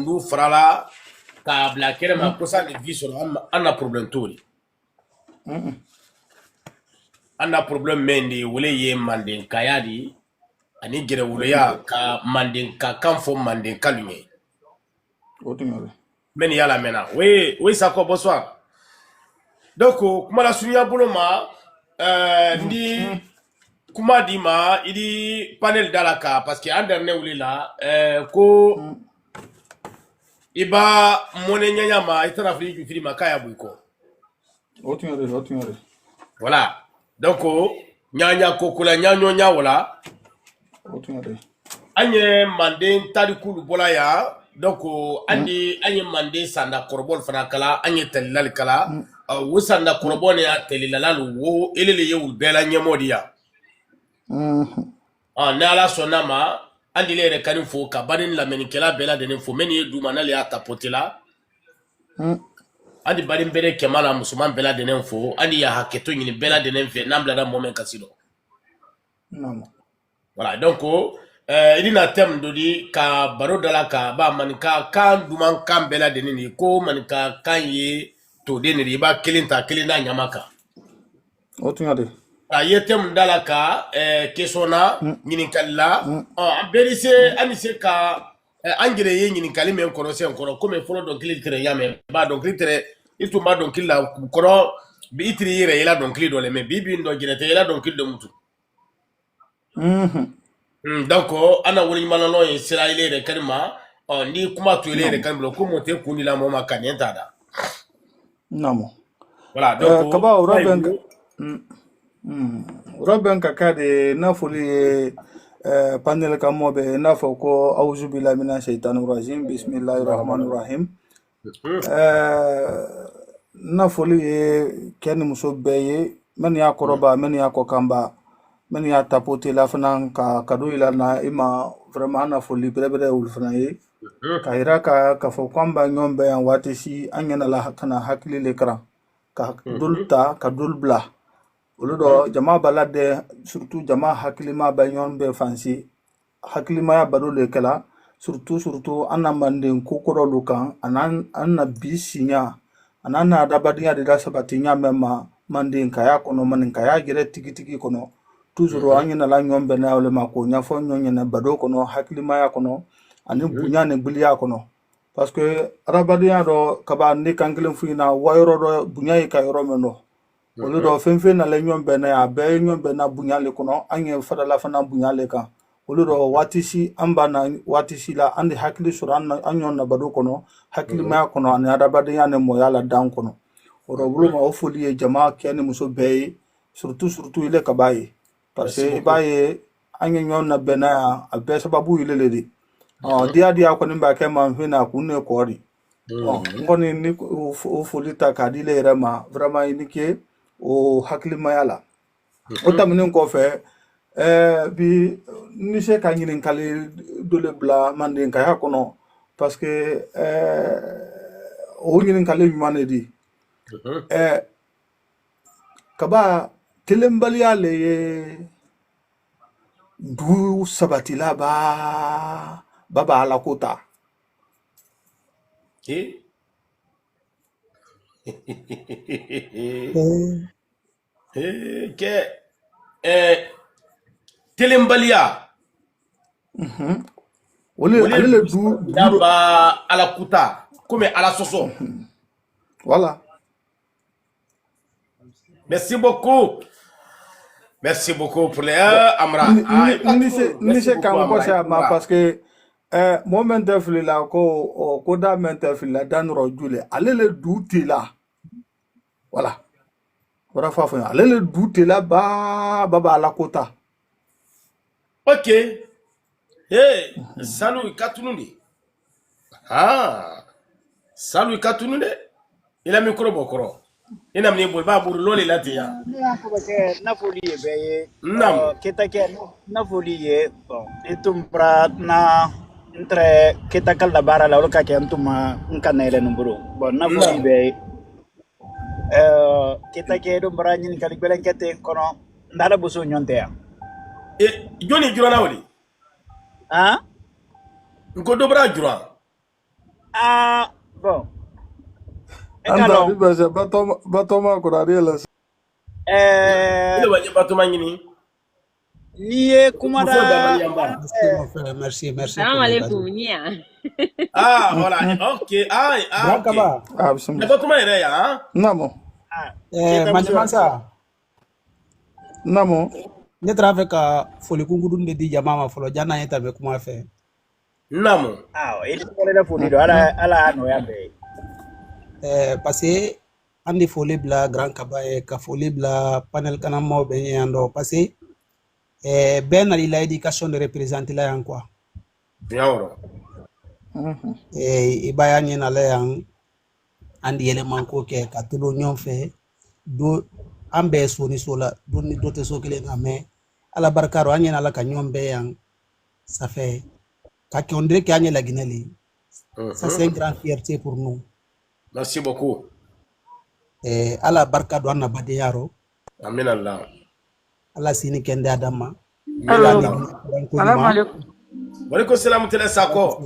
juru farala ka bila kɛnɛ ma ko sa ni vi sɔrɔ an na problème t'o de an na problème min de wele ye mandenkaya de ani gɛrɛwoloya ka mandenka kan fɔ mandenkalu ye mais yala mena oui Sako bonsoir donc kuma la sunya bolo ma ni kuma di ma idi panel dalaka parce que an dernier wuli la ko iba mone nyanya ma itara fili ma kaya buiko voilà donc nyanya ko kula nyanyo nya wala anye manden tarikulu bola ya donc anye manden sanda korbol fana kala anye telal kala wo sanda korbol ya telilalalu wo elele yewu bela nyemodiya n'ala sɔnna ma an dile yɛrɛ kani fo ka banin lamɛnnikɛla bɛɛ lajɛlen fo min ye duma n'ale y'a tapoter la an di banin bɛɛ kɛmɛ la musoman bɛɛ lajɛlen fo an di ya hakɛto ɲini bɛɛ lajɛlen fɛ n'an bilara mɔgɔ min kasi dɔ voilà donc i na thème dɔ di ka baro da la ka ba maninka kan duman kan bɛɛ lajɛlen de ko maninka kan ye toden de i b'a kelen ta kelen n'a ɲama kan a ye thème da la ka kesona ɲininkali la an bɛɛ se an se ka an yɛrɛ ye ɲininkali min kɔnɔ sen kɔnɔ komi fɔlɔ dɔnkili tɛrɛ y'a mɛn b'a dɔnkili tɛrɛ i tun b'a dɔnkili la kɔrɔ i tiri yɛrɛ yɛlɛ dɔnkili dɔ la mais bi dɔ jɛnɛ tɛ yɛlɛ dɔnkili dɔ mutu donc an na wale ɲumanlɔ ye sira ile yɛrɛ kari ma ni kuma to ile yɛrɛ kari bolo ko mo tɛ kun di la mɔgɔ ma ka ɲɛ t'a da voilà donc kaba Robin Kakade nafuli panel kamobe nafo ko auzu billahi minash shaitanir rajim bismillahir rahmanir rahim nafuli ken muso beye men ya koroba men ya kokamba men ya tapote la fana ka kado ila na ima vraiment nafuli bere ulfana ye kaira ka fo kwamba nyombe ya watisi anyana la kana hakili lekra ka dulta ka dulbla oludo jama balade surtout jama hakilima banyon be fansi hakilima ya badole kala surtout anna manden kokoro lukan anna bisinya anana dabadiya de sabatinya mema manden kaya kono manin kaya gire tiki kono toujours anyina la nyombe na ole mako nyafo nyonyene bado kono hakilima ya kono ani bunya ne bilia kono parce que rabadiya do kaba ni kangilen fuina wayro do bunya yi kayro meno olu do fenfe na le nyombe na ya be nyombe na bunyale kono anye fada la fana bunyale kan olu do watisi amba na watisi la andi hakili suran anyon na bado kono hakili ma kono ani adabade ya ne moyala dan kono oro bulu ma ofuli e jama kene muso be surtout ile kabaye parce que baye anye nyon na bena abe sababu ile ledi dia ko nimba ke ma fina kunne kori ngoni ni ofuli ta kadile rema vraiment inike o hakilima yala o taminen ko fe bi ni se ka nyinin kale dole bla manden ka yakono parce que o nyinin kale mane di kaba telembali ale du sabatila baba ala kota ke telembalia wole du daba ala kuta comme ala soso voilà merci beaucoup pour les amra ni se kan ko sa ma parce que moment de la ko da menteur la dan rojule alele douter là voilà voilà fa fa alele douter là baba la kota ok salut katunundi salut katunundi ila micro bokoro ina mni bo ba buru lole lati ya ko ke na foli be kita ke na foli ye itum pratna entre kita kal da bara la ka ke antuma nkanele numburu bon na foli be kita ke do branyin kali belen kete kono ndala busu nyonte ya joni jurana wali ha ko do bra jura Ah, bon. Anda bi bese batoma ko radiela. Eh, Ile waje batuma ngini. Niye kumada. Kufo da bali yamba. Merci, mon frère. Merci, merci Salam pour alaikum, l'invitation. Nia. Ah, voilà. OK. Grand OK. Kaba, Ah, Ne bismillah. batuma ere ya, hein? Namo. Ah, kita Manjamansa, Namo. ne travaille ka foli kungudun de di jama ma folo jana yeta be kuma fe. Namo. Ah, ini boleh dah fuli do. Ala anu ya be. Parce que andi foli bla Grand Kaba ka foli bla panel kana mo be yando parce que ben ali la éducation de représenter la yan quoi. Yawro. Ibaya ni na la yan andi élément ko ke ka tulo ñom fe do ambe soni sola do ni dote so kele na mais ala barkaro anya na la ka ñom be yan ça fait ka on dirait que anya la Guinée. Ça c'est une grande fierté pour nous. Merci beaucoup. Ala barka do anna bade yaro Amin Allah. ala sini kende adama Hello. Salam alaikum. Wa alaikum salam tele sako.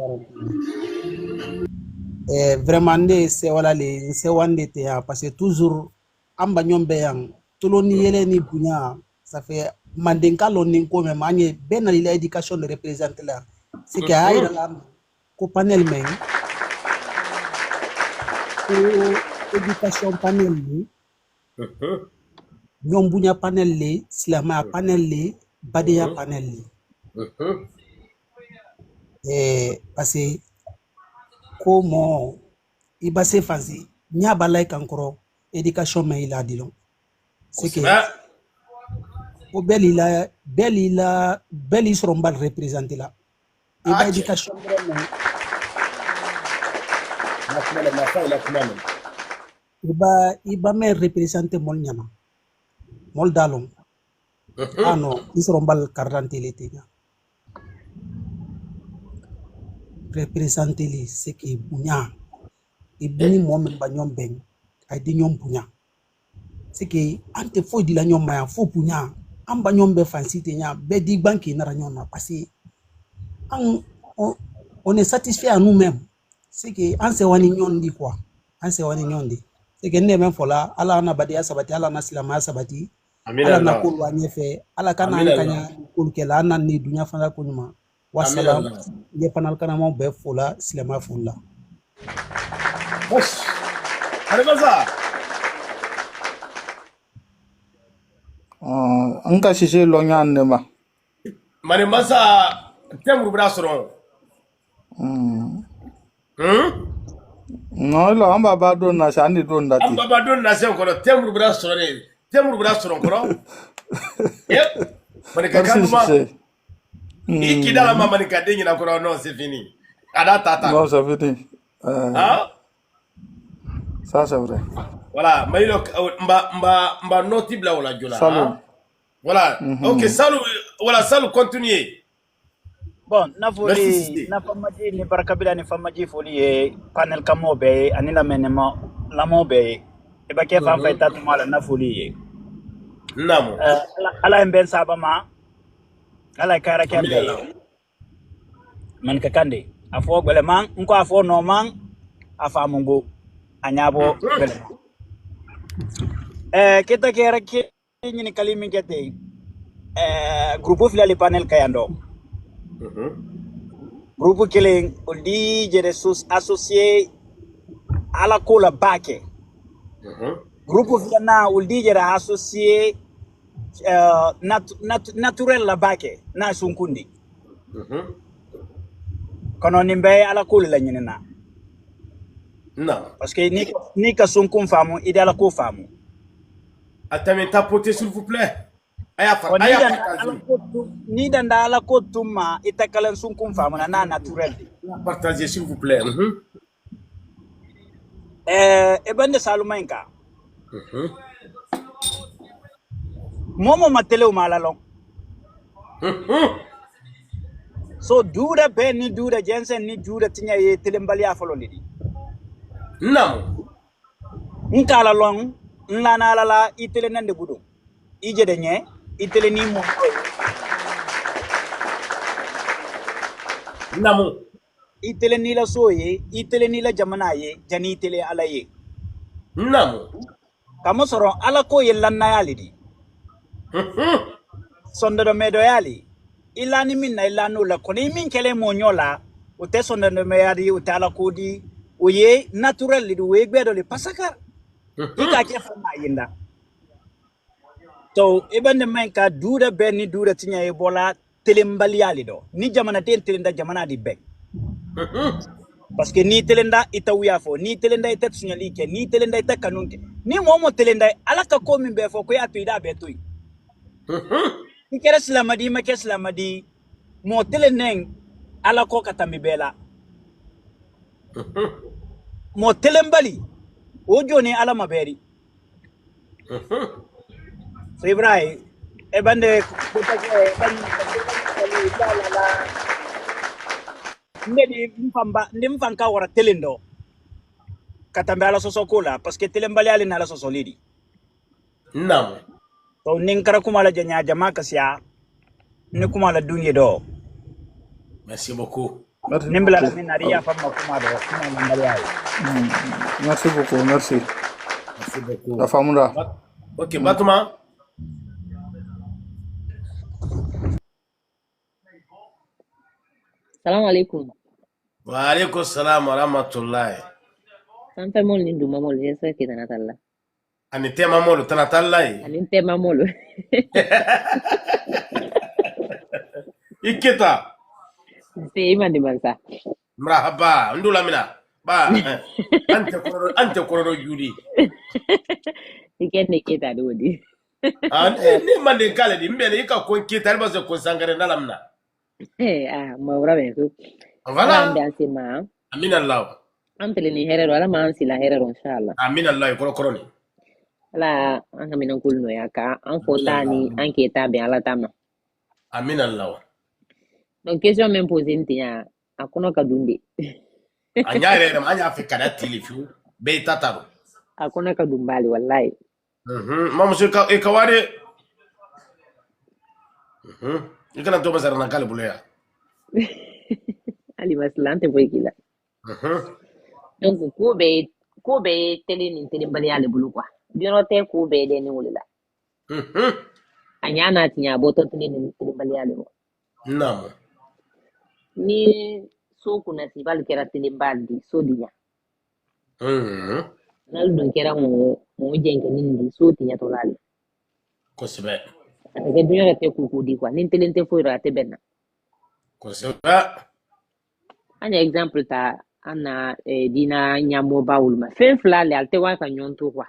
Vraiment ne se wala le se wande te ya parce que toujours amba nyombe yang tulo ni yele ni bunya ça fait mandenka lo ni ko me manye ben la éducation de représenter là c'est que aïra la ko panel men ko éducation panel ni ñom bunya panel le silama panel le badeya panel le parce que comment il va se faire nya balay kankoro éducation mais il a dit long c'est que o beli seront mal représentés là et ba éducation vraiment il va me représenter mon nyama mol dalon ah non ils seront mal carte les tenya représenter les ce qui bunya et buni momen ba ñom ben ay di ñom bunya c'est que ante fo di la ñom ma fo bunya am ba ñom be fancité nya be di banki na ñom na parce que on est satisfait à nous-mêmes c'est que an se wani ñondi quoi an se wani ñondi c'est que ne men fola ala na badiya sabati ala na silama sabati ala na ko wa ñefe ala kana an kanya ko ke la nan ni dunya fana ko ñuma wassalam ye panal kana mo be fola silama fola Alibaza. Anka shishe lo nyan ne ma. Mani masa temru bra soron. No lo amba ba do na shani do ndati. Amba ba don na se ko temru bra soron. Temru bra soron ko. Yep. Mani ka kan ma. Iki dala ma mani ka dengi na ko non c'est fini. Ada tata. Non, c'est fini. Hein? Ça c'est vrai. Voilà, Maïlo mba noti bla wala jola. Salut. Voilà. OK, salut. Voilà, salut, continuez. Bon, na foli na famaji ni barakabila ni famaji foli e panel kamo be anila menema lamo be e ba ke fa fa tatu mala na foli e. Namo. Ala mben sabama. Ala kara kembe. Man ka kande. Afo gbele man nko afo no man afa mungo anyabo gbele. Kita kera ke ni kalimi kete. Grupo filali panel kayando. Grupo killing uldi jere sus associé à la cola bake. Grupo filana uldi jere associé naturel la bake na sunkundi. Kono nimbe ala cola la nyina. Non. Parce que ni ka sunkun famu ide ala ko famu. Attends, tapoter s'il vous plaît. Ni danda ala ko tuma itakalan sunkun famu na naturel. Partagez s'il vous plaît. E bande salumainka. Momo matele umalalong. So duda ben ni duda Jensen ni duda tinya ye telembali afolo lidi. Non. Nkala long nlana la itele nande budu. Ije de nye itele ni mo. Namo. itele ni la so ye itele ni la jamana ye jani itele ala ye Namo. kamo soro ala ko ye lanna yali di sondoro medo yali ilani min na ilano la ko ni min kele mo nyola o te sondoro me yadi o tala ko di o ye natural li we gbedo le pasakar ika ke fa na yinda so ibande men ka duda ben ni duda tinya e bola telembali yali do ni jamana ten telenda jamana di be parce que ni telenda ita wiya fo ni telenda ita sunyali ke ni telenda ita kanunke ni momo telenda ala ka ko min be fo ko ya tuida be tuy ni kera islamadi ma ke islamadi mo telenen ala ko katami bela mo telembali o joni ala maberi so ibrahim e bande ko take la ndedi mfanka wara telendo katambe ala sosokola parce que telembali ali na ala sosolidi Namo. to nin kara kuma la janya jama kasiya ni kuma la dunye do Merci beaucoup. nimbla la min ariya famma kuma do kuma mandali ay Merci beaucoup, merci. Merci beaucoup. La famunda. Ok, Batuma. Salam alaikum. Wa alaikum salam wa rahmatullahi. Santa mol ni duma mol yesa kita natalla. Ani tema molo tanatallahi. Anin tema mol. Ikita. Se iman di mansa. Marhaba, ndula mina. Ba, ante kororo yuri. Iken ne kita dodi. Ni mande kale di mbele ika ko kita alba se ko sangare nalamna. Maura beku. Voilà. Ala ambi ma. Amin Allah. Antele ni herero ala ma ansi la herero inshallah. Amin Allah ko koroni. Ala anga minan kulno ya ka an fotani an keta be ala tama. Amin Allah. Donc question même posée ntia akono kadunde. Anyare anya Afrika da tilifu be tataru. Akono kadumbali wallahi. Mamu se ka e kawade. Ikana to basara na kale buleya. Ali maslante boy kila. Donc ko be tele ni tele bali ale bulu kwa. Biono te ko be de ni wulila. Anyana tinya boto tele ni tele bali ale mo. Namo. Ni so kuna si bal kera tele bali so dinya. Nal dun kera mo jenke nindi so tinya to lali. Ko sebe. Ake biono te ko di kwa. Nin tele te fo ra te benna. Ko sebe. Anya example ta ana dina nyamo bawulma fen flale alte wa ka nyonto kwa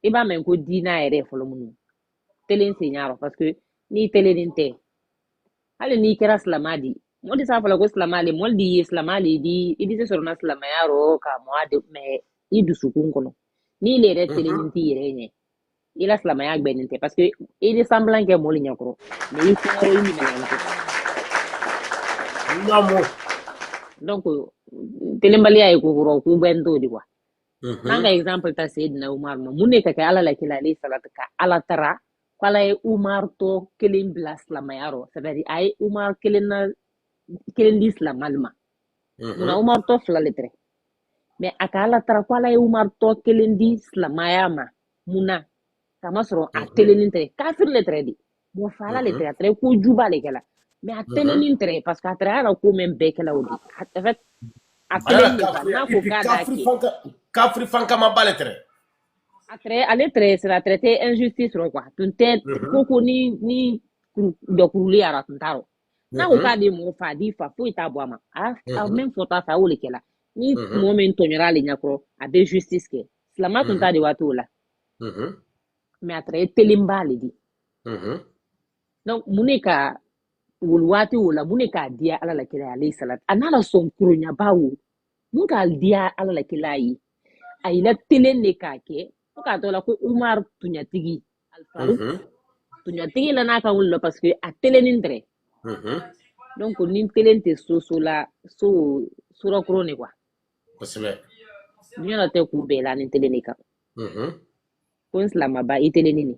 iba men ko dina ere folo munu telen senyaro parce que ni teleninte ale ni kera slamadi modi sa fala ko slamali moldi slamali di idi se sorna slamayaro ka moade me idu sukun kono ni le re teleninti ere nye ila slamaya gbeninte parce que idi semblant ke moli nyakro mais il faut ro ni menante Namo. donc telembali ay ko ro ku bendo di kwa nanga example ta Sayyidina Umar ma munne ka ala la kila alayhi salatu ka ala tara kwala e Umar to kelin blas la mayaro c'est-à-dire ay Umar kelin l'islam alma muna Umar to fla letre mais aka ala tara kwala e Umar to kelin l'islam mayama muna kama soro a telenintre kafir letre di mo fala letre atre ko jubale kala mais a telenintre parce que atre ala ko men be kala odi en fait Kafri fanka ma baletre. Ale tre sera traité injustice ro kwa tunte koko ni dokuruli ara tuntaro na ko ka de mo fa di fa fo ita boama a même fota fa wole kela ni momento nyarale nyakro abe justice ke slama tunta de watola mais atre telimbali di donc munika wulwati wala munika dia ala la kila alayhi salat anala son kurunya bawo muka dia ala la kila yi ayila telen ne ka ke ka to la ko Umar tunyatigi Al-Faruq tunyatigi la na ka wulo parce que a telenintre donc ni telente so la so sura krone kwa Kosebe. ni na te ku be la ni telenika ko islam ba itelenini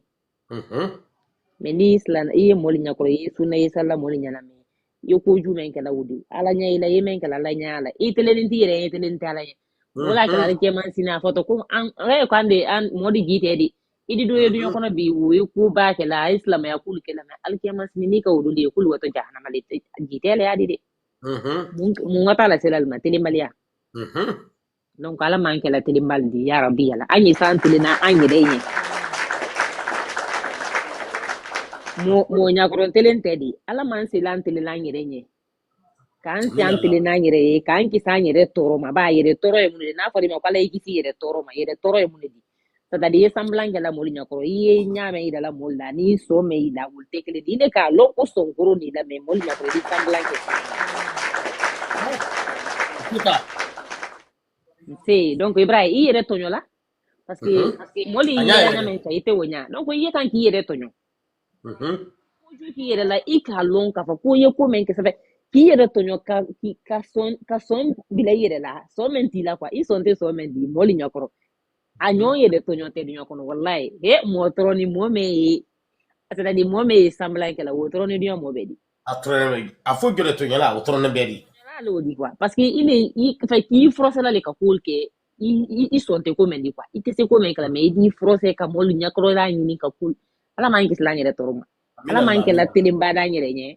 mais ni islam moli nyakro yi sunna yi sala moli nyana me yoko ju men kala wudi ala nya ila yemen kala la nya ala itelen tire itelen tala nya wala kala ke man sina foto ko an re ko ande an modi jite di idi do yedu kono bi wo ko ba kala islam ya kul kala al ke man sini ka wudu de kul wato jahannama le jite le adi de mun ngata la selal ma tele malia donc ala man kala tele mal di ya rabbi ala anyi santile na anyi de nya mo nyakron telen tedi ala man silan tele la nyere nye kan sian tele na nyere kan ki sa nyere toro ma ba yere toro e mun na fori ma kwala yi si yere toro ma yere toro e mun di tada di samblan la moli nyakro yi nyame ida la mol la ni so me ida ul tekele di ne ka lo ko son goro ni la me moli nyakro di samblan ke si donc ibrahim yi yere tonyo la parce que moli yi ya nyame ta ite wonya donc yi kan ki yere tonyo ki yere la ika lon ka fa ko ye ko men ke sabe ki yere tonyo ka son bila yere la so men ti la kwa i son te so men di moli nyakoro anyo yere tonyo te di nyakoro wallahi mo troni mo me ata di mo me sambla ke la wo troni di mo be di atroni afo gele tonyo la wo troni be di la lo di kwa parce que il fa ki frosse la le ka cool ke i son te ko men di kwa i te se ko men kala me di frosse ka moli nyakoro la ni ka cool ala man ki sla nyere toroma ala man ki la tilim bada nyere nye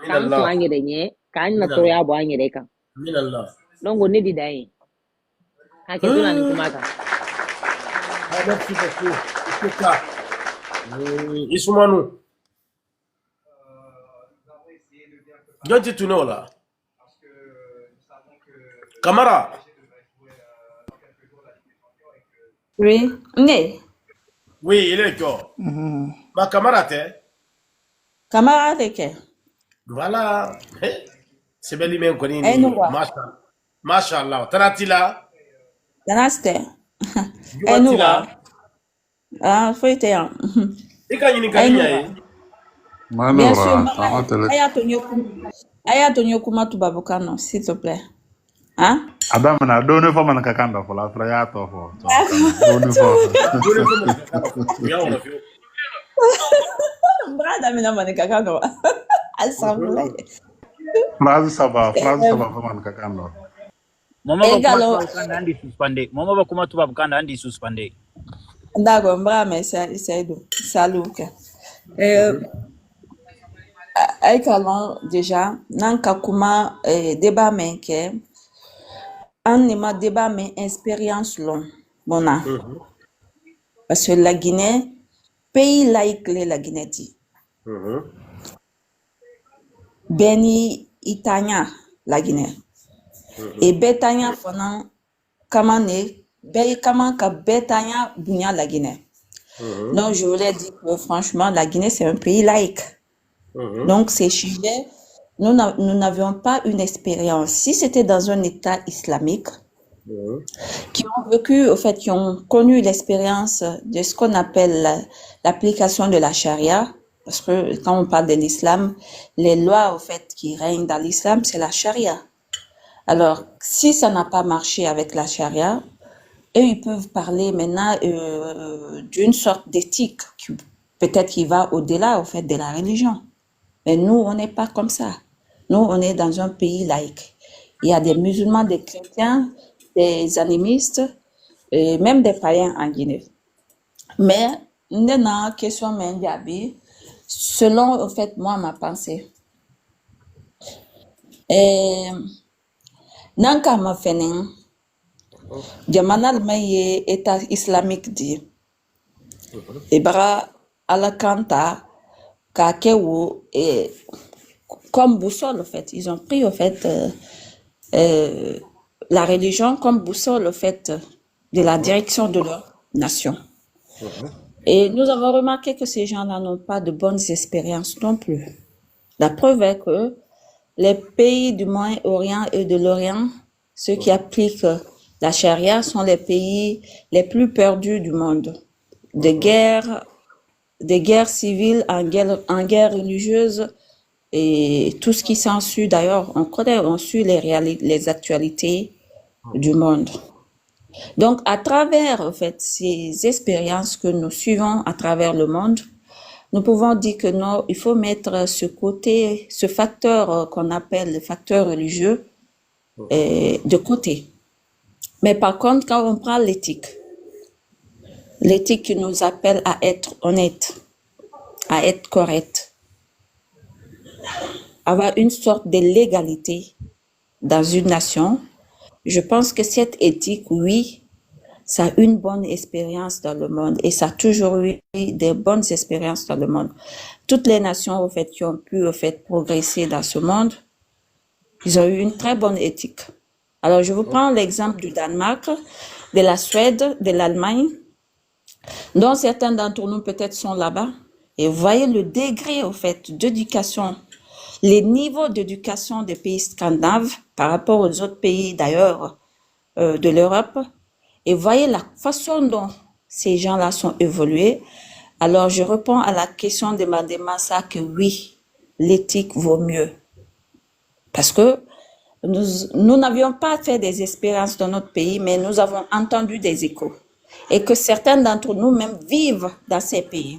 kan so nyere nye kan na to ya bo nyere kan amin allah donc on di dai ha ke tuna ni kumaka hada fiko ikuka isumanu jonti tunola Camara Oui, né. Oui, il est quoi? Ma camarade. Camarade que? Voilà. C'est bel même connu. Eh, nous quoi? Mashallah. Taratila. Danaste. Eh, nous quoi? Ah, foi te yan. Ika yini kalinya. Bien sûr. Aya tonyo kuma tu babukano, s'il te plaît. Hein? Adam na doni fo man kakanda fo la fra ya to fo. Doni fo. Brada mina man kakando. Assemblée. Phrase saba fo man kakando. Mama ba kuma tu babukanda andi suspende. D'accord, brame Saïdou. Salut. Ay kalon déjà nan kakuma débat menke an ma débat mais expérience long bona parce que la Guinée pays laïque la Guinée dit Beni Itania la Guinée et Betania fana kamane be kaman ka Betania bunya la Guinée donc je voulais dire que franchement la Guinée c'est un pays laïque. Donc, ces sujets, nous n'avions pas une expérience. Si c'était dans un État islamique, qui ont vécu, au fait, qui ont connu l'expérience de ce qu'on appelle l'application de la charia, parce que quand on parle de l'islam, les lois, au fait, qui règnent dans l'islam, c'est la charia. Alors, si ça n'a pas marché avec la charia, eux, ils peuvent parler maintenant d'une sorte d'éthique, peut-être qui va au-delà, au fait, de la religion. Mais nous, on n'est pas comme ça. Nous, on est dans un pays laïque. Il y a des musulmans, des chrétiens, des animistes, et même des païens en Guinée. Mais, dans question Mendiabi, selon, en fait, moi, ma pensée, nanka ma fenen, jamanal maye État islamique dit, Ibra Alakanta, Kakewo, et comme boussole, en fait. Ils ont pris, en fait, la religion comme boussole, en fait, de la direction de leur nation. Et nous avons remarqué que ces gens-là n'ont pas de bonnes expériences non plus. La preuve est que les pays du Moyen-Orient et de l'Orient, ceux qui appliquent la charia, sont les pays les plus perdus du monde. Des guerres civiles, en guerre religieuse, et tout ce qui s'ensuit. D'ailleurs, on suit les actualités du monde. Donc, à travers, en fait, ces expériences que nous suivons à travers le monde, nous pouvons dire que non, il faut mettre ce facteur qu'on appelle le facteur religieux de côté. Mais par contre, quand on prend l'éthique qui nous appelle à être honnête, à être correct, avoir une sorte de légalité dans une nation, je pense que cette éthique, oui, ça a une bonne expérience dans le monde et ça a toujours eu des bonnes expériences dans le monde. Toutes les nations, au fait, qui ont pu, au fait, progresser dans ce monde, ils ont eu une très bonne éthique. Alors, je vous prends l'exemple du Danemark, de la Suède, de l'Allemagne, dont certains d'entre nous peut-être sont là-bas. Et vous voyez le degré, au fait, d'éducation, les niveaux d'éducation des pays scandinaves par rapport aux autres pays d'ailleurs de l'Europe. Et voyez la façon dont ces gens-là sont évolués. Alors, je réponds à la question de Mme Massa que oui, l'éthique vaut mieux. Parce que nous n'avions pas fait des expériences dans notre pays, mais nous avons entendu des échos. Et que certains d'entre nous même vivent dans ces pays.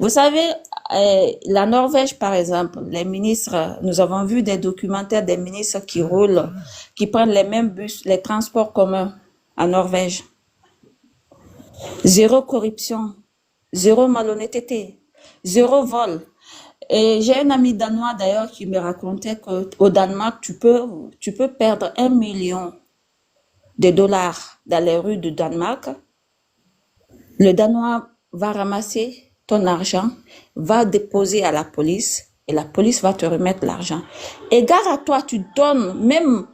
Vous savez, la Norvège, par exemple, les ministres, nous avons vu des documentaires des ministres qui roulent, qui prennent les mêmes bus, les transports communs en Norvège. Zéro corruption, zéro malhonnêteté, zéro vol. Et j'ai un ami danois d'ailleurs qui me racontait qu'au Danemark, tu peux perdre 1 million de dollars dans les rues du Danemark. Le Danois va ramasser ton argent, va déposer à la police et la police va te remettre l'argent. Et gare à toi, tu donnes même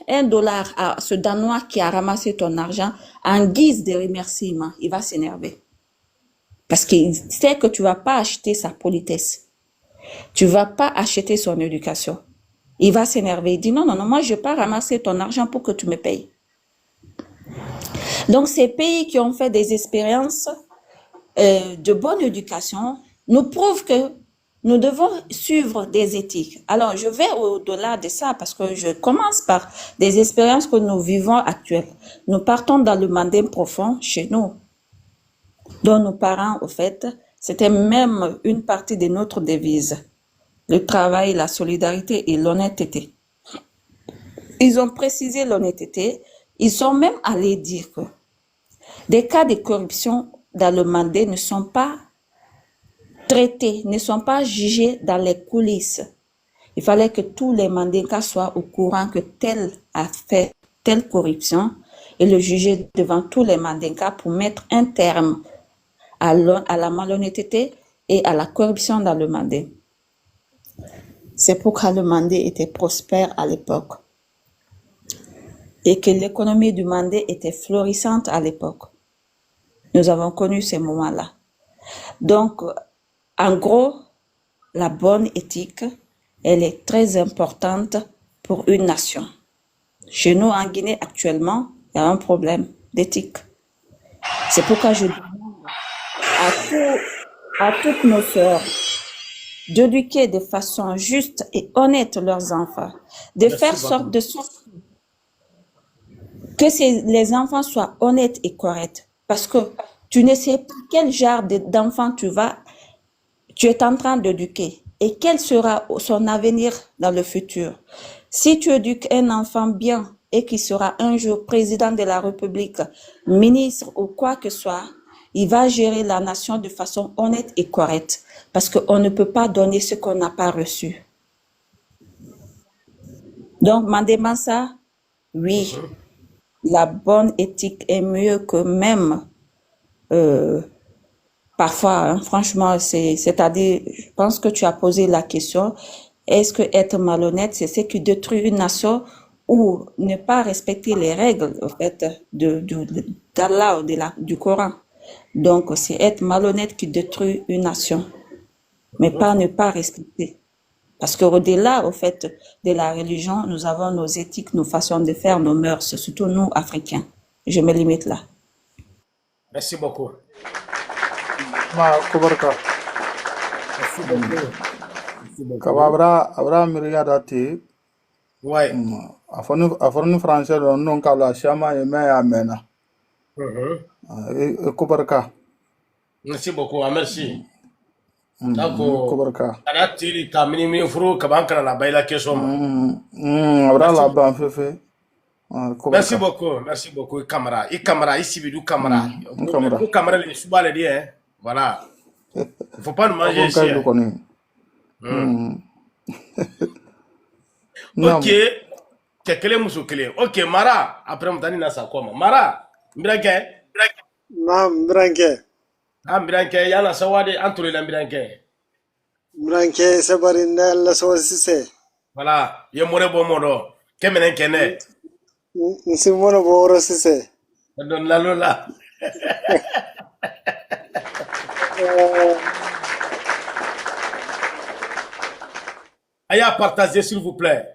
un dollar à ce Danois qui a ramassé ton argent en guise de remerciement. Il va s'énerver. Parce qu'il sait que tu vas pas acheter sa politesse. Tu vas pas acheter son éducation. Il va s'énerver. Il dit non, moi je vais pas ramasser ton argent pour que tu me payes. Donc ces pays qui ont fait des expériences de bonne éducation nous prouvent que nous devons suivre des éthiques. Alors, je vais au-delà de ça parce que je commence par des expériences que nous vivons actuelles. Nous partons dans le mandin profond chez nous, dont nos parents, au fait, c'était même une partie de notre devise. Le travail, la solidarité et l'honnêteté. Ils ont précisé l'honnêteté. Ils sont même allés dire que des cas de corruption dans le mandé ne sont pas traités, ne sont pas jugés dans les coulisses. Il fallait que tous les mandinkas soient au courant que tel a fait telle corruption et le juger devant tous les mandinkas pour mettre un terme à la malhonnêteté et à la corruption dans le mandé. C'est pourquoi le mandé était prospère à l'époque et que l'économie du mandé était florissante à l'époque. Nous avons connu ces moments-là. Donc, en gros, la bonne éthique, elle est très importante pour une nation. Chez nous, en Guinée, actuellement, il y a un problème d'éthique. C'est pourquoi je demande à toutes nos sœurs d'éduquer de façon juste et honnête leurs enfants, de faire sorte de sorte que les enfants soient honnêtes et corrects. Parce que tu ne sais pas quel genre d'enfant tu es en train d'éduquer et quel sera son avenir dans le futur. Si tu éduques un enfant bien et qu'il sera un jour président de la République, ministre ou quoi que ce soit, il va gérer la nation de façon honnête et correcte parce qu'on ne peut pas donner ce qu'on n'a pas reçu. Donc, Mandé Massa, oui, la bonne éthique est mieux que même parfois, hein, franchement, c'est-à-dire, je pense que tu as posé la question, est-ce que être malhonnête, c'est ce qui détruit une nation ou ne pas respecter les règles, en fait, d'Allah ou du Coran. Donc, c'est être malhonnête qui détruit une nation, mais pas ne pas respecter. Parce qu'au-delà, au fait, de la religion, nous avons nos éthiques, nos façons de faire, nos mœurs, surtout nous, Africains. Je me limite là. Merci beaucoup. Kubarka. Kaba abra miriya dati. Ouais. Afoni français non kala shama e me amena. Kubarka. Merci beaucoup. Merci. Kubarka. Ana tiri ka mini furu ka ban kana la bayla question ma. Abra la ban fefe. Merci beaucoup Camara. Camara ici Bidou Camara. Pour Camara les suba les dire voilà. Il faut pas nous manger ici. OK. Kekele muso kele. OK Mara après mtani na sa koma. Mara mbranke. Na mbranke. Mbranke yana sawade antole la mbranke. Mbranke sabari na la sawasise. Voilà, ye more bo modo. Kemenen kene. Nsi mono bo oro sise. Don la lola. Aya partager s'il vous plaît.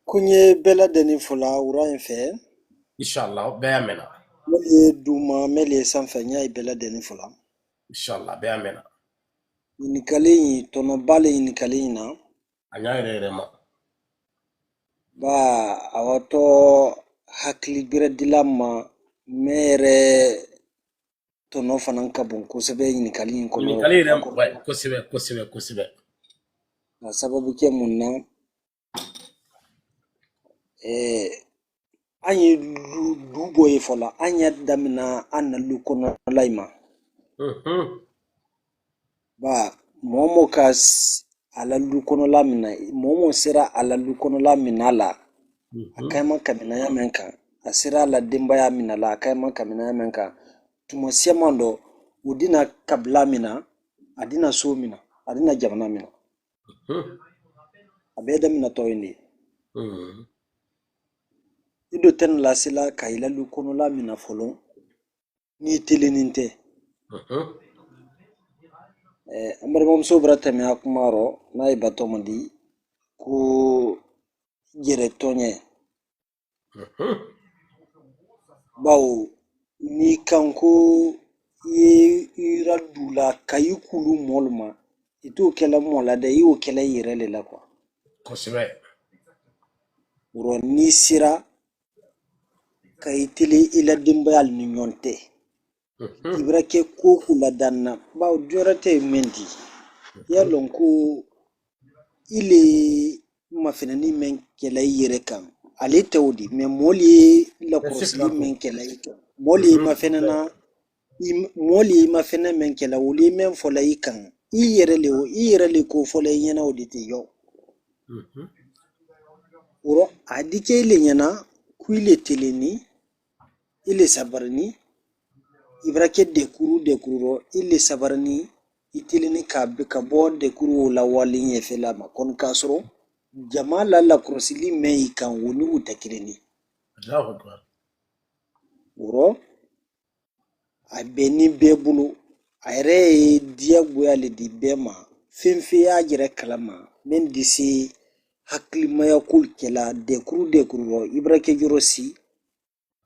Kunye bela deni fula ura enfe. Inshallah, beamena. Mele duma mele sanfanya bela deni fula. Inshallah, beamena. Inikali tono bale inikali na. Anya rema. Ba awato hakli bira dilama mere tono fanan kabun kusebe inikali kono. Inikali rema, ouais, kusebe. Na sababu ke munna anyi dubo e fola anya damina anna lukono laima ba momo kas ala lukono lamina momo sira ala lukono lamina la akayman kamina ya menka asira ala dimba ya mina la akayman kamina ya menka tumo siamando udina kabla mina adina so mina adina jamana mina abeda mina toyindi ido ten la sila kaila lukono la mina folon ni teleninte ambar mom sobra tame akumaro na ibato mandi ku jere tonye bawo ni kanko ye iradula kayikulu molma itu kela mola da yiwo kela yirele la kwa kosebe uro ni sira kayitili ila dimbayal ni nyonte ibrake ko kula danna bawo jorate mendi yalon ko ile mafina ni men kela yire kan ale tawdi me moli la kursi men kela yito moli mafina na moli mafina men kela wuli men fola yikan iyerele ko fola yena oditi yo uro adike ile nyana kuile teleni ile sabarni ibrake dekuro ile sabarni itileni ka bo dekuro la wali nyefela makon kasro jamala la krosili mei kan woni utakireni Allahu akbar uro abeni bebulu ayre dia goyale di bema finfi ya jire kalama men disi hakli maya kul kela dekuru ibrake jorosi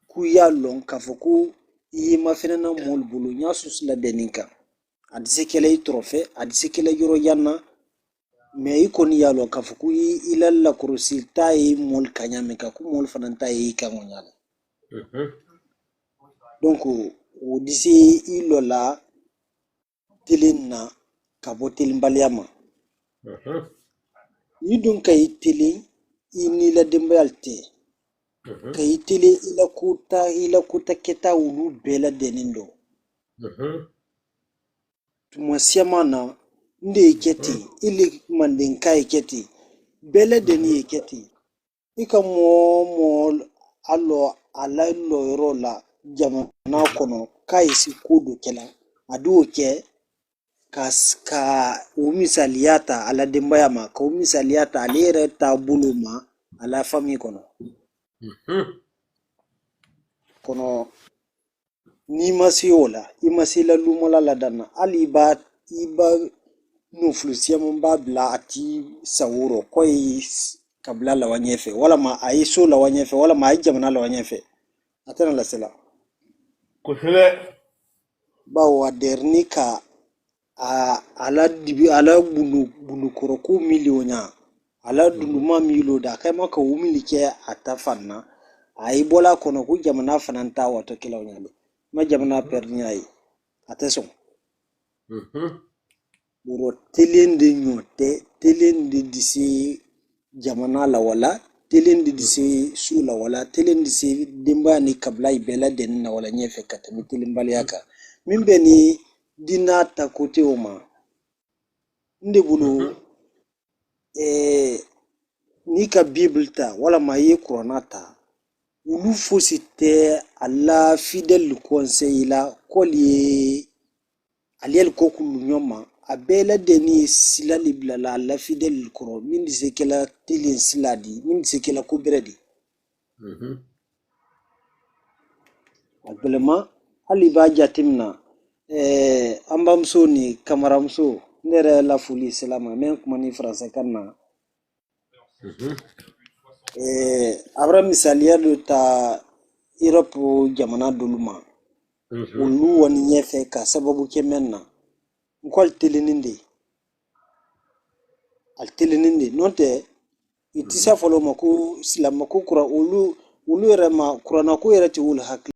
ku ya lon kafoku yima fenana mol bulu nya susla deninka adise kele trofe adise kele joro yanna me ikoni ya lon kafoku ila la kurusi tay mol kanyame ka ku mol fananta yi kamonyala donc o disi ilola tilinna kabotil mbaliama yidun kay tili inila dembalte kay tili ila kuta keta ulu bela denindo tumasiamana nde keti ili manden kay keti bela deni keti ika mo allo ala lo rola jamana kono kay si kudu kela adu ke ka umisaliata ala dembayama ka umisaliata alere tabuluma ala fami kono kono ni masiola imasila lumola la dana ali iba no flusiamo babla ati sawuro koy kabla la wanyefe wala ma aiso la wanyefe wala ma jamana la wanyefe atana la sela ko hele bawo dernika ala bunu koroku milionya ala dunduma milo da kai maka umilike atafanna ai bola kono ku jamana fananta wato kilawnyale ma jamana pernyai ateso boro telen de nyote telen de disi jamana la wala telen de disi su la wala telen disi dimba ni kabla ibela den na wala nyefe katami telen baliaka mimbe ni dina ta kote oma nde bulu ni ka bible ta wala ma ye kuranata ulu fosi te alla fidèle conseil la kolie aliel kokulu nyoma abela deni sila libla la fidèle koro min dise kela telen siladi min dise kela kubredi agbelema ali ba jatimna ambamso ni kamaramso nere la fuli selama men kuma ni français kanna abra misalia do ta Europe jamana doluma ulu wani nyefe ka sababu kemenna nkwal teleninde al teleninde note itisa folo mako silama ko kura ulu rema kurana ko yerati ul hak